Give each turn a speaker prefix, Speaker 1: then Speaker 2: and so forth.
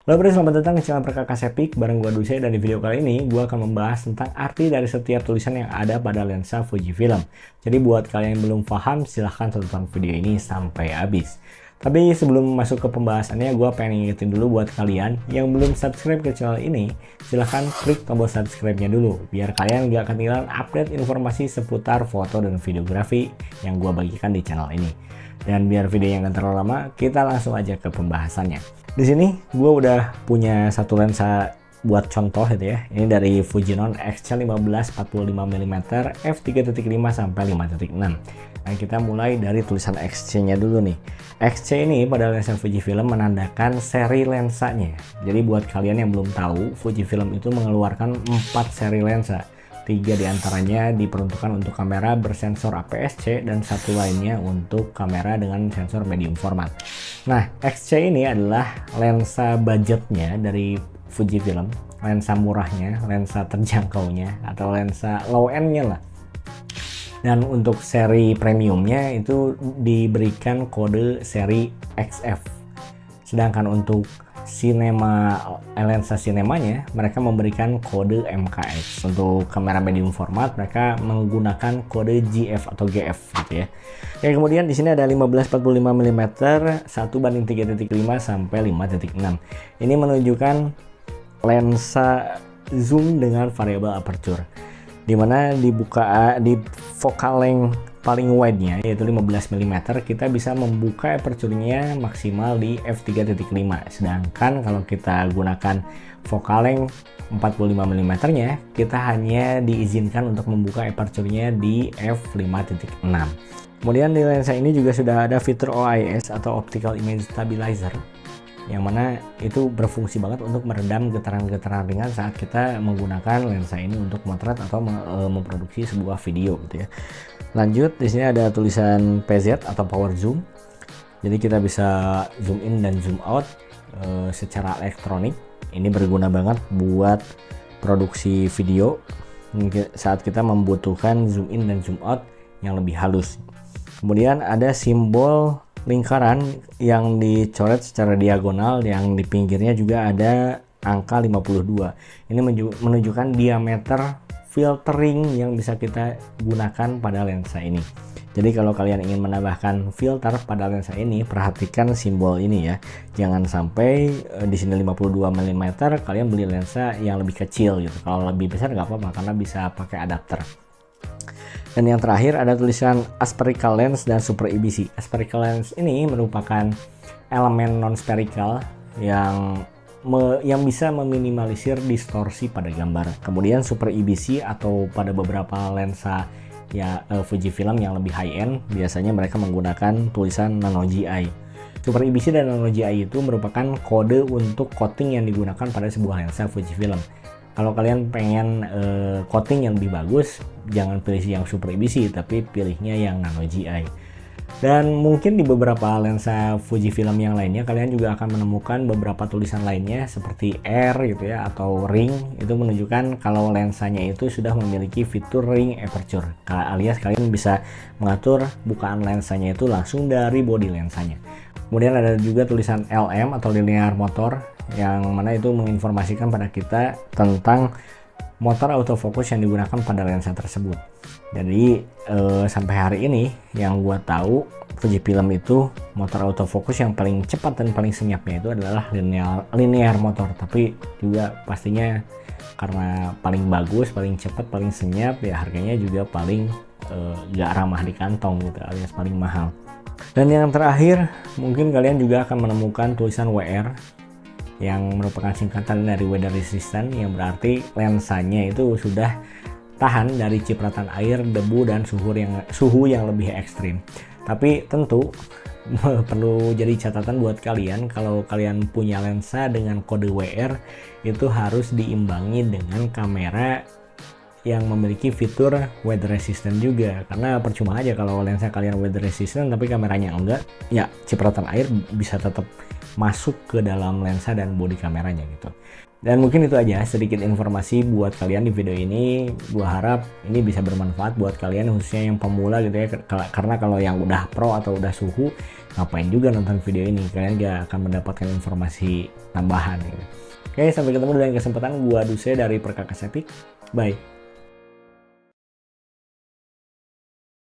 Speaker 1: Halo bro, selamat datang di channel Perkakas Epic bareng gua Duse, dan di video kali ini gua akan membahas tentang arti dari setiap tulisan yang ada pada lensa Fujifilm. Jadi buat kalian yang belum paham, silahkan tonton video ini sampai habis. Tapi sebelum masuk ke pembahasannya, gua pengen ngingetin dulu buat kalian yang belum subscribe ke channel ini, silahkan klik tombol subscribe-nya dulu, biar kalian gak ketinggalan update informasi seputar foto dan videografi yang gua bagikan di channel ini. Dan biar video yang gak terlalu lama, kita langsung aja ke pembahasannya. Di sini gue udah punya satu lensa buat contoh gitu ya. Ini dari Fujinon XC15 45mm f3.5 sampai 5.6. Nah, kita mulai dari tulisan XC-nya dulu nih. XC ini pada lensa Fujifilm menandakan seri lensanya. Jadi buat kalian yang belum tahu, Fujifilm itu mengeluarkan 4 seri lensa. 3 diantaranya diperuntukkan untuk kamera bersensor APS-C dan satu lainnya untuk kamera dengan sensor medium format. Nah, XC ini adalah lensa budgetnya dari Fujifilm, lensa murahnya, lensa terjangkaunya, atau lensa low end-nya lah. Dan untuk seri premiumnya itu diberikan kode seri XF. Sedangkan untuk lensa sinemanya mereka memberikan kode MKX. Untuk kamera medium format mereka menggunakan kode GF atau GF gitu ya. Oke, kemudian di sini ada 15-45mm 1:3.5 sampai 5.6. Ini menunjukkan lensa zoom dengan variabel aperture, dimana di focal length paling wide-nya yaitu 15mm kita bisa membuka aperture-nya maksimal di f3.5, sedangkan kalau kita gunakan focal length 45mm nya kita hanya diizinkan untuk membuka aperture-nya di f5.6. Kemudian di lensa ini juga sudah ada fitur OIS atau Optical Image Stabilizer, yang mana itu berfungsi banget untuk meredam getaran-getaran ringan saat kita menggunakan lensa ini untuk motret atau memproduksi sebuah video gitu ya. Lanjut, di sini ada tulisan PZ atau power zoom. Jadi kita bisa zoom in dan zoom out secara elektronik. Ini berguna banget buat produksi video saat kita membutuhkan zoom in dan zoom out yang lebih halus. Kemudian ada simbol lingkaran yang dicoret secara diagonal, yang di pinggirnya juga ada angka 52. Ini menunjukkan diameter filtering yang bisa kita gunakan pada lensa ini. Jadi kalau kalian ingin menambahkan filter pada lensa ini, perhatikan simbol ini ya. Jangan sampai di sini 52mm kalian beli lensa yang lebih kecil gitu. Kalau lebih besar nggak apa-apa karena bisa pakai adapter. Dan yang terakhir ada tulisan aspherical lens dan super EBC. Aspherical lens ini merupakan elemen non-spherical yang bisa meminimalisir distorsi pada gambar. Kemudian super EBC atau pada beberapa lensa ya Fujifilm yang lebih high end biasanya mereka menggunakan tulisan Nano GI. Super EBC dan Nano GI itu merupakan kode untuk coating yang digunakan pada sebuah lensa Fujifilm. Kalau kalian pengen coating yang lebih bagus, jangan pilih yang Super EBC, tapi pilihnya yang Nano GI. Dan mungkin di beberapa lensa Fujifilm yang lainnya, kalian juga akan menemukan beberapa tulisan lainnya seperti R gitu ya, atau ring. Itu menunjukkan kalau lensanya itu sudah memiliki fitur ring aperture, alias kalian bisa mengatur bukaan lensanya itu langsung dari bodi lensanya. Kemudian ada juga tulisan LM atau linear motor, yang mana itu menginformasikan pada kita tentang motor autofocus yang digunakan pada lensa tersebut. Jadi sampai hari ini yang gua tahu, Fujifilm itu motor autofocus yang paling cepat dan paling senyapnya itu adalah linear motor. Tapi juga pastinya karena paling bagus, paling cepat, paling senyap, ya harganya juga paling gak ramah di kantong gitu, alias paling mahal. Dan yang terakhir, mungkin kalian juga akan menemukan tulisan WR yang merupakan singkatan dari weather resistant, yang berarti lensanya itu sudah tahan dari cipratan air, debu, dan suhu yang lebih ekstrim. Tapi tentu perlu jadi catatan buat kalian, kalau kalian punya lensa dengan kode WR itu harus diimbangi dengan kamera yang memiliki fitur weather resistant juga, karena percuma aja kalau lensa kalian weather resistant tapi kameranya enggak, ya cipratan air bisa tetap masuk ke dalam lensa dan bodi kameranya gitu. Dan mungkin itu aja sedikit informasi buat kalian di video ini. Gua harap ini bisa bermanfaat buat kalian, khususnya yang pemula gitu ya, karena kalau yang udah pro atau udah suhu ngapain juga nonton video ini, kalian gak akan mendapatkan informasi tambahan gitu. Oke, sampai ketemu di lain kesempatan. Gua Duse dari Perkakas Epic. Bye.